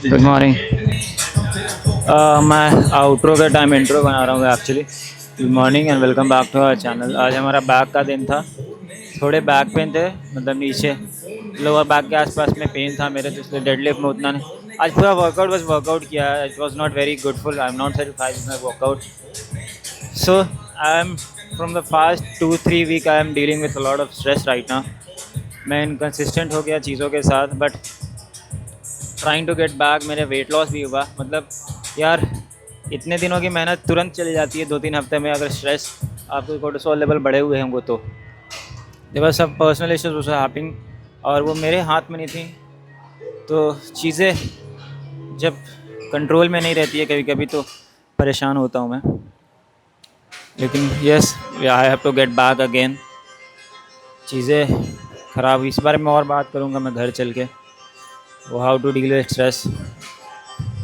Good morning. मैं outro का time intro बना रहा हूँ actually. Good morning and welcome back to our channel. आज हमारा बैक का दिन था। थोड़े बैक पेन थे, मतलब नीचे लोअर बैक के आसपास में पेन था मेरे, तो इसलिए डेडलिफ्ट में उतना नहीं। आज पूरा वर्कआउट किया है। It was not very goodful. I am not satisfied with my workout. So I am from the past 2-3 week I am dealing with a lot of stress right now. मैं inconsistent हो गया चीज़ों के साथ, but trying to get back. मेरे weight loss भी हुआ। मतलब यार, इतने दिनों की मेहनत तुरंत चली जाती है 2-3 हफ्ते में, अगर स्ट्रेस आपके कोर्टिसोल लेवल बढ़े हुए होंगे तो। देखो, सब पर्सनल इश्यूज उसे हैपिंग, और वो मेरे हाथ में नहीं थी। तो चीज़ें जब कंट्रोल में नहीं रहती है कभी कभी तो परेशान होता हूँ मैं। लेकिन yes, I have to get back again. चीज़ें ख़राब, इस बारे में और बात करूँगा मैं घर चल के, वो how to deal with stress,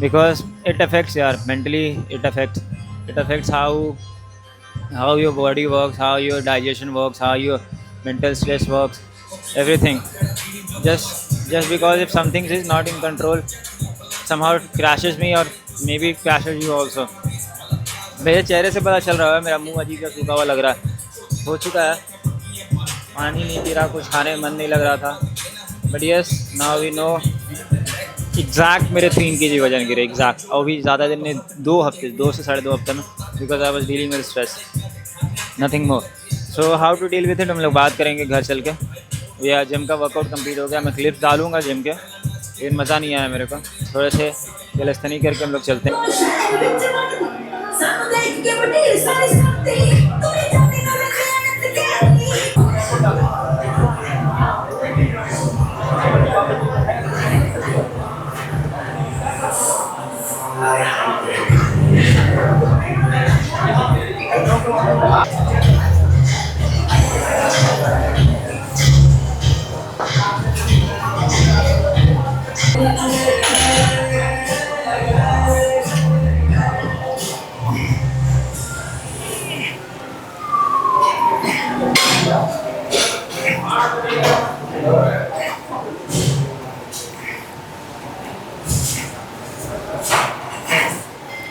because it affects mentally. It affects how your body works, how your digestion works, how your mental stress works, everything. Just because if something is not in control, somehow it crashes me, or maybe it crashes you also. मेरे चेहरे से पता चल रहा है, मेरा मुंह अजीब सा सूखा हुआ लग रहा है, हो चुका है। पानी नहीं पी रहा, कुछ खाने में मन नहीं लग रहा था। But yes, now we know exact मेरे 3 kg वजन गिरे एग्जैक्ट, और भी ज़्यादा दिन में 2 से 2.5 हफ्ते में, because I was dealing with stress, nothing more. So how to deal with it हम लोग बात करेंगे घर चल के। या जिम का वर्कआउट कंप्लीट हो गया, मैं क्लिप्स डालूंगा जिम के, लेकिन मज़ा नहीं आया मेरे को। थोड़े से कैलिस्थेनिक करके हम लोग चलते हैं।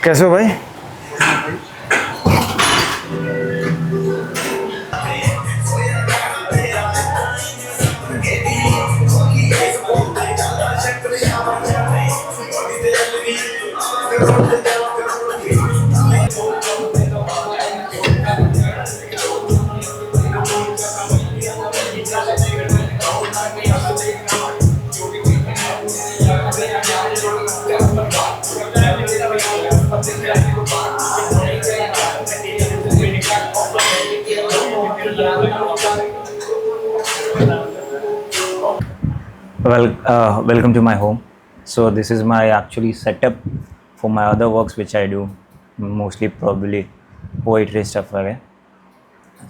कैसे हो भाई? Welcome to my home. So this is my actually setup for my other works which I do, mostly probably poetry stuff वगैरह.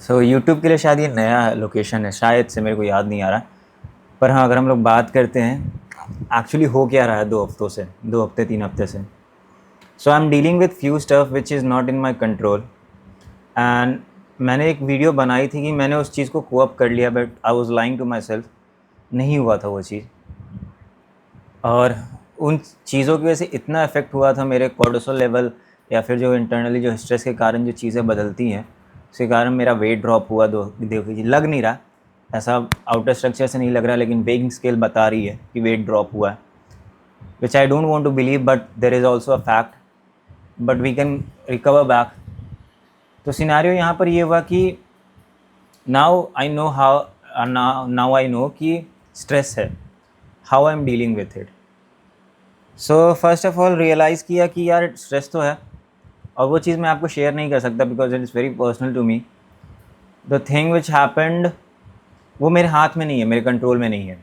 So YouTube के लिए शायद ये नया लोकेशन है, शायद से, मेरे को याद नहीं आ रहा. पर हाँ, अगर हम लोग बात करते हैं एक्चुअली हो क्या रहा है 2 हफ्ते 3 हफ्ते से. So I am dealing with few stuff which is not in my control. And मैंने एक वीडियो बनाई थी कि मैंने उस चीज़ को कोअप कर लिया, but I was lying to myself. नहीं हुआ था वो चीज़, और उन चीज़ों की वजह से इतना इफेक्ट हुआ था मेरे कोर्टिसोल लेवल, या फिर जो इंटरनली जो स्ट्रेस के कारण जो चीज़ें बदलती हैं, उसके कारण मेरा वेट ड्रॉप हुआ. देखिए, लग नहीं रहा ऐसा, आउटर स्ट्रक्चर से नहीं लग रहा, लेकिन वेइंग स्केल बता रही है कि वेट ड्रॉप हुआ है, which I don't want to believe, but there is also a fact. But we can recover back. तो सिनेरियो यहाँ पर ये हुआ कि now I know how, now I know कि स्ट्रेस है, how I am dealing with it. So first of all realize किया कि यार स्ट्रेस तो है, और वो चीज़ मैं आपको शेयर नहीं कर सकता because it is very personal to me. The thing which happened वो मेरे हाथ में नहीं है, मेरे कंट्रोल में नहीं है।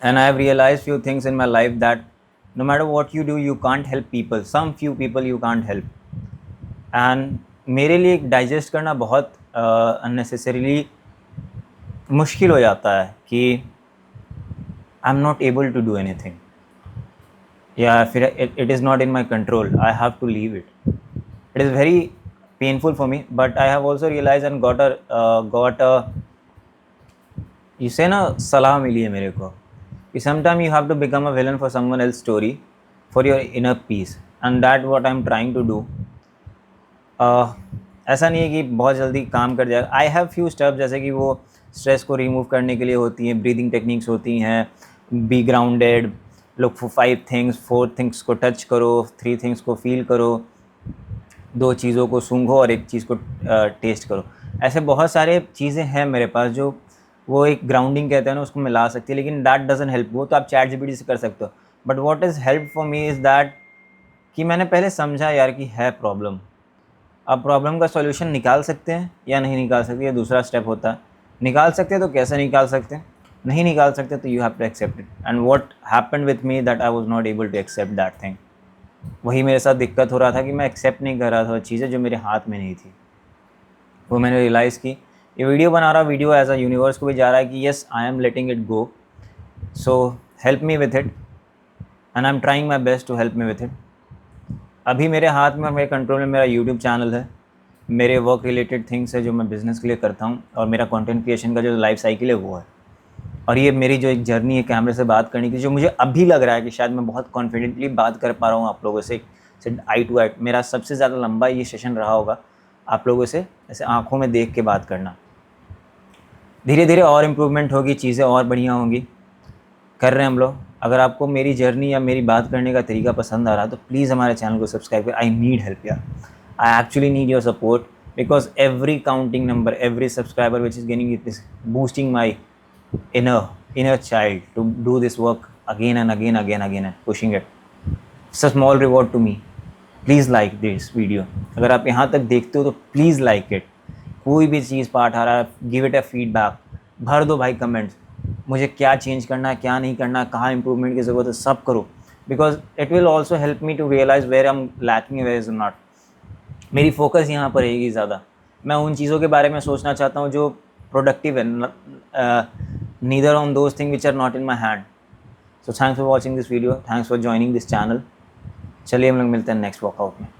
And I have realize few things in my life that no matter what you do you can't help people, some few people you can't help. And मेरे लिए डाइजेस्ट करना बहुत अननेसेसरीली मुश्किल हो जाता है कि I am not able to do anything, या फिर it is not in my control, I have to leave it. It is very painful for me, but I have also realize and got इसे ना सलाह मिली है मेरे को कि sometime you have to become a villain for someone else story for your inner peace, and that what I am trying to do. ऐसा नहीं है कि बहुत जल्दी काम कर जाएगा। आई हैव फ्यू स्टेप्स जैसे कि वो स्ट्रेस को रिमूव करने के लिए होती हैं, ब्रीदिंग टेक्निक्स होती हैं, be grounded, look for 5 things, 4 things को टच करो, 3 थिंग्स को फील करो, 2 चीज़ों को सूंघो और 1 चीज़ को टेस्ट करो। ऐसे बहुत सारे चीज़ें हैं मेरे पास जो वो एक ग्राउंडिंग कहते हैं ना, उसको मिला सकती है, लेकिन दैट डजंट हेल्प। वो तो आप चैट जीपीटी से कर सकते हो, but what is help for me is that कि मैंने पहले समझा यार कि है प्रॉब्लम। अब प्रॉब्लम का सॉल्यूशन निकाल सकते हैं या नहीं निकाल सकते, ये दूसरा स्टेप होता है। निकाल सकते हैं तो कैसे निकाल सकते हैं, नहीं निकाल सकते तो you have to accept it. And what happened with me that I was not able to accept that thing. वही मेरे साथ दिक्कत हो रहा था कि मैं एक्सेप्ट नहीं कर रहा था चीज़ें जो मेरे हाथ में नहीं थी। वो मैंने रियलाइज़ की। ये वीडियो बना रहा, वीडियो एज अ यूनिवर्स को भी जा रहा है कि yes I am letting it go, so help me with it and I am trying my best to help me with it. अभी मेरे हाथ में और मेरे कंट्रोल में मेरा यूट्यूब चैनल है, मेरे वर्क रिलेटेड थिंग्स है जो मैं बिज़नेस के लिए करता हूँ, और मेरा कंटेंट क्रिएशन का जो लाइफ साइकिल है वो है। और ये मेरी जो एक जर्नी है कैमरे से बात करने की, जो मुझे अभी लग रहा है कि शायद मैं बहुत कॉन्फिडेंटली बात कर पा रहा हूँ आप लोगों से आई टू आई। मेरा सबसे ज़्यादा लंबा ये सेशन रहा होगा आप लोगों से ऐसे आँखों में देख के बात करना। धीरे धीरे और इम्प्रूवमेंट होगी, चीज़ें और बढ़िया होंगी, कर रहे हैं हम लोग। अगर आपको मेरी जर्नी या मेरी बात करने का तरीका पसंद आ रहा है तो प्लीज़ हमारे चैनल को सब्सक्राइब करें। आई नीड हेल्प यार, I actually need your support because every counting number, every subscriber which is gaining it is boosting my inner child to do this work again and again and pushing it. It's a small reward to me. Please like this video. अगर आप यहाँ तक देखते हो तो please like it. कोई भी चीज़ part आ रहा है, गिव इट अ फीडबैक, भर दो भाई कमेंट्स। मुझे क्या चेंज करना है, क्या नहीं करना, कहाँ इंप्रूवमेंट की ज़रूरत है, सब करो, because it will also help me to realise where I am lacking, where is not. मेरी फोकस यहाँ पर रहेगी ज़्यादा। मैं उन चीज़ों के बारे में सोचना चाहता हूँ जो प्रोडक्टिव है, neither on those things which are not in my hand. So thanks for watching this video, thanks for joining this channel. चलिए हम लोग मिलते हैं नेक्स्ट वर्कआउट में।